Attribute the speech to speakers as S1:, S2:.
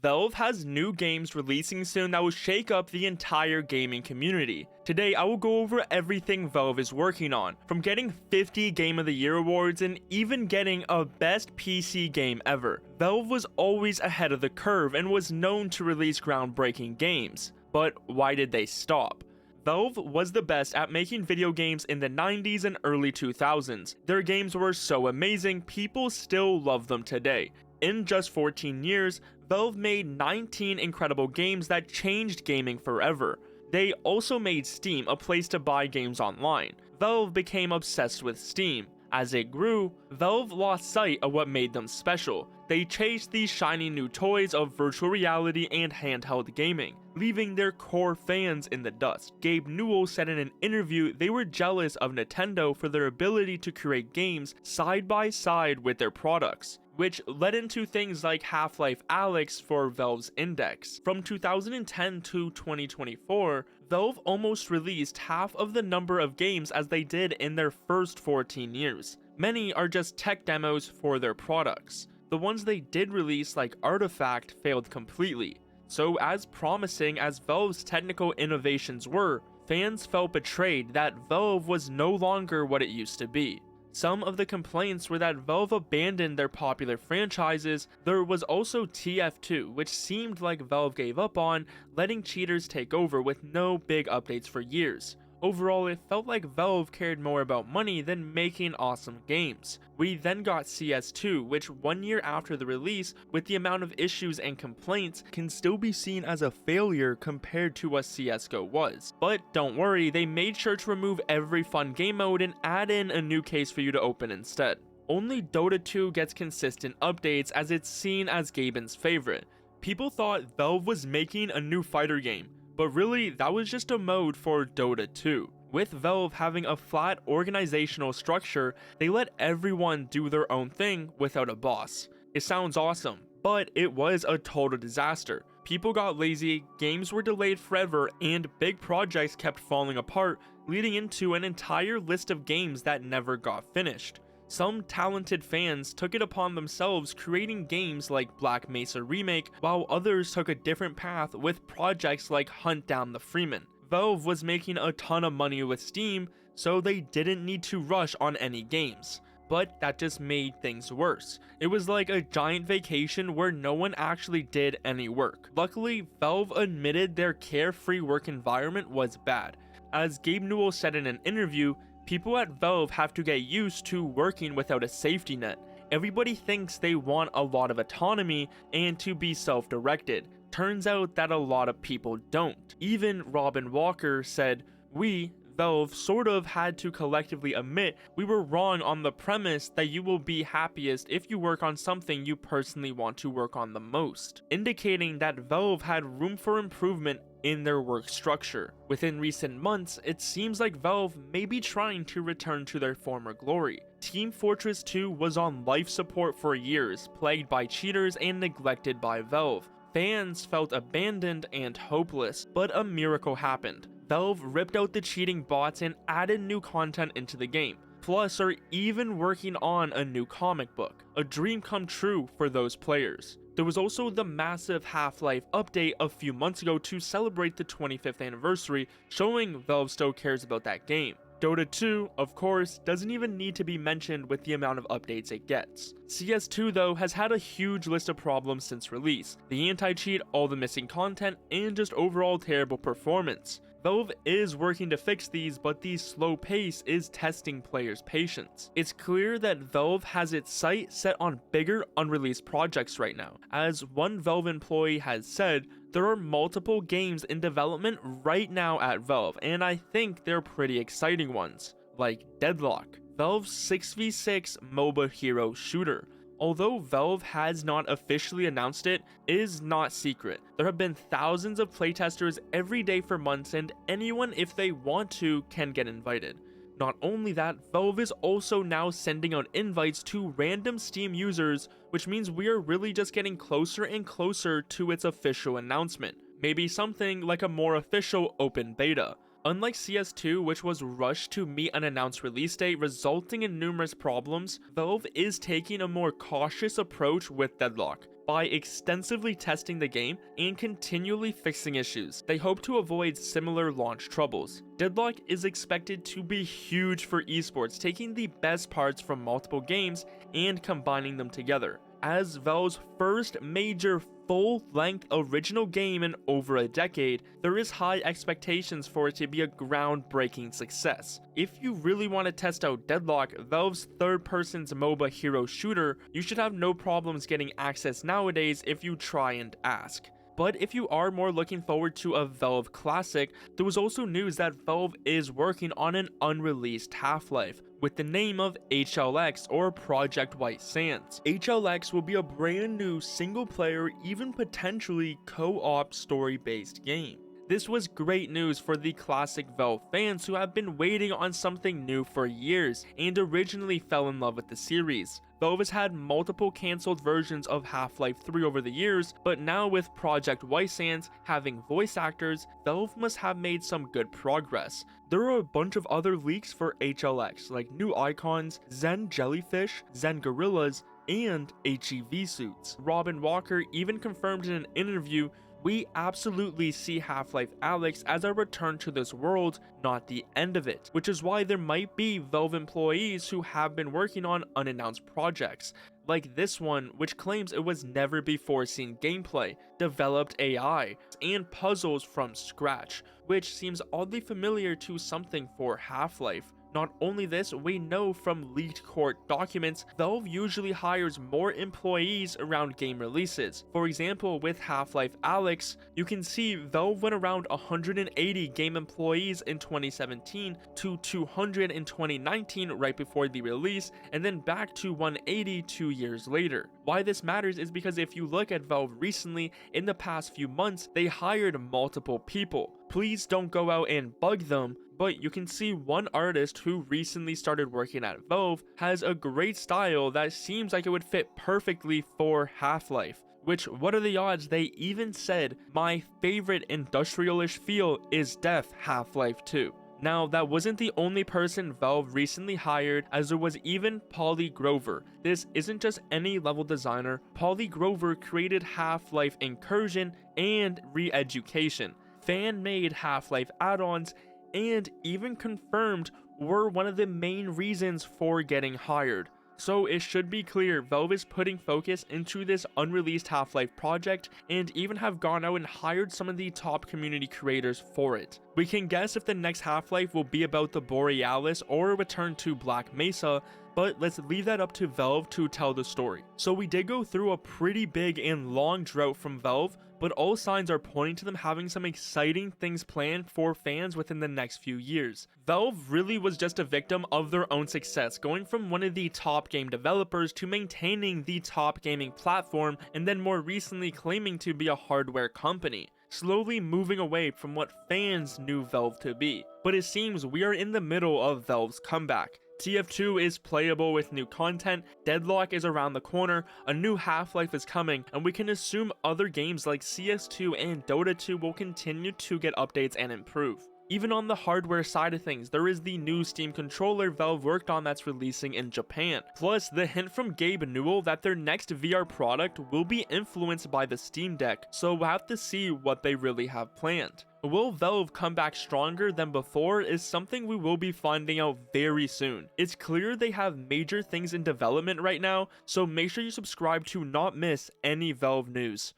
S1: Valve has new games releasing soon that will shake up the entire gaming community. Today I will go over everything Valve is working on, from getting 50 Game of the Year awards and even getting a best PC game ever. Valve was always ahead of the curve and was known to release groundbreaking games. But why did they stop? Valve was the best at making video games in the 90s and early 2000s. Their games were so amazing, people still love them today. In just 14 years, Valve made 19 incredible games that changed gaming forever. They also made Steam a place to buy games online. Valve became obsessed with Steam. As it grew, Valve lost sight of what made them special. They chased these shiny new toys of virtual reality and handheld gaming, leaving their core fans in the dust. Gabe Newell said in an interview they were jealous of Nintendo for their ability to create games side by side with their products, which led into things like Half-Life Alyx for Valve's Index. From 2010 to 2024, Valve almost released half of the number of games as they did in their first 14 years. Many are just tech demos for their products. The ones they did release, like Artifact, failed completely. So as promising as Valve's technical innovations were, fans felt betrayed that Valve was no longer what it used to be. Some of the complaints were that Valve abandoned their popular franchises. There was also TF2, which seemed like Valve gave up on, letting cheaters take over with no big updates for years. Overall, it felt like Valve cared more about money than making awesome games. We then got CS2, which 1 year after the release, with the amount of issues and complaints, can still be seen as a failure compared to what CSGO was. But don't worry, they made sure to remove every fun game mode and add in a new case for you to open instead. Only Dota 2 gets consistent updates as it's seen as Gaben's favorite. People thought Valve was making a new fighter game, but really, that was just a mode for Dota 2. With Valve having a flat organizational structure, they let everyone do their own thing without a boss. It sounds awesome, but it was a total disaster. People got lazy, games were delayed forever, and big projects kept falling apart, leading into an entire list of games that never got finished. Some talented fans took it upon themselves creating games like Black Mesa Remake, while others took a different path with projects like Hunt Down the Freeman. Valve was making a ton of money with Steam, so they didn't need to rush on any games. But that just made things worse. It was like a giant vacation where no one actually did any work. Luckily, Valve admitted their carefree work environment was bad. As Gabe Newell said in an interview, people at Valve have to get used to working without a safety net. Everybody thinks they want a lot of autonomy and to be self-directed. Turns out that a lot of people don't. Even Robin Walker said, "We, Valve, sort of had to collectively admit we were wrong on the premise that you will be happiest if you work on something you personally want to work on the most," indicating that Valve had room for improvement in their work structure. Within recent months, it seems like Valve may be trying to return to their former glory. Team Fortress 2 was on life support for years, plagued by cheaters and neglected by Valve. Fans felt abandoned and hopeless, but a miracle happened. Valve ripped out the cheating bots and added new content into the game. Plus are even working on a new comic book, a dream come true for those players. There was also the massive Half-Life update a few months ago to celebrate the 25th anniversary, showing Valve still cares about that game. Dota 2, of course, doesn't even need to be mentioned with the amount of updates it gets. CS2 though has had a huge list of problems since release. The anti-cheat, all the missing content, and just overall terrible performance. Valve is working to fix these, but the slow pace is testing players' patience. It's clear that Valve has its sight set on bigger unreleased projects right now. As one Valve employee has said, there are multiple games in development right now at Valve, and I think they're pretty exciting ones, like Deadlock, Valve's 6v6 MOBA hero shooter. Although Valve has not officially announced it, is not secret. There have been thousands of playtesters every day for months, and anyone, if they want to, can get invited. Not only that, Valve is also now sending out invites to random Steam users, which means we are really just getting closer and closer to its official announcement. Maybe something like a more official open beta. Unlike CS2, which was rushed to meet an announced release date, resulting in numerous problems, Valve is taking a more cautious approach with Deadlock. by extensively testing the game and continually fixing issues. They hope to avoid similar launch troubles. Deadlock is expected to be huge for esports, taking the best parts from multiple games and combining them together. As Valve's first major full-length original game in over a decade, there is high expectations for it to be a groundbreaking success. If you really want to test out Deadlock, Valve's third-person MOBA hero shooter, you should have no problems getting access nowadays if you try and ask. But if you are more looking forward to a Valve classic, there was also news that Valve is working on an unreleased Half-Life with the name of HLX or Project White Sands. HLX will be a brand new single-player, even potentially co-op story-based game. This was great news for the classic Valve fans who have been waiting on something new for years and originally fell in love with the series. Valve has had multiple cancelled versions of Half-Life 3 over the years, but now with Project White Sands having voice actors, Valve must have made some good progress. There are a bunch of other leaks for HLX, like new icons, Zen jellyfish, Zen gorillas, and HEV suits. Robin Walker even confirmed in an interview, "We absolutely see Half-Life Alyx as a return to this world, not the end of it," which is why there might be Valve employees who have been working on unannounced projects, like this one which claims it was never before seen gameplay, developed AI, and puzzles from scratch, which seems oddly familiar to something for Half-Life. Not only this, we know from leaked court documents, Valve usually hires more employees around game releases. For example, with Half-Life Alyx, you can see Valve went around 180 game employees in 2017 to 200 in 2019 right before the release, and then back to 180 2 years later. Why this matters is because if you look at Valve recently, in the past few months, they hired multiple people. Please don't go out and bug them, but you can see one artist who recently started working at Valve has a great style that seems like it would fit perfectly for Half-Life. Which, what are the odds they even said, "My favorite industrial-ish feel is Death Half-Life 2. Now, that wasn't the only person Valve recently hired, as there was even Polly Grover. This isn't just any level designer. Polly Grover created Half-Life Incursion and Re-Education, fan-made Half-Life add-ons, and even confirmed were one of the main reasons for getting hired. So it should be clear Valve is putting focus into this unreleased Half-Life project and even have gone out and hired some of the top community creators for it. We can guess if the next Half-Life will be about the Borealis or a return to Black Mesa, but let's leave that up to Valve to tell the story. So we did go through a pretty big and long drought from Valve, but all signs are pointing to them having some exciting things planned for fans within the next few years. Valve really was just a victim of their own success, going from one of the top game developers to maintaining the top gaming platform, and then more recently claiming to be a hardware company, slowly moving away from what fans knew Valve to be. But it seems we are in the middle of Valve's comeback. TF2 is playable with new content, Deadlock is around the corner, a new Half-Life is coming, and we can assume other games like CS2 and Dota 2 will continue to get updates and improve. Even on the hardware side of things, there is the new Steam controller Valve worked on that's releasing in Japan. Plus, the hint from Gabe Newell that their next VR product will be influenced by the Steam Deck, so we'll have to see what they really have planned. Will Valve come back stronger than before is something we will be finding out very soon. It's clear they have major things in development right now, so make sure you subscribe to not miss any Valve news.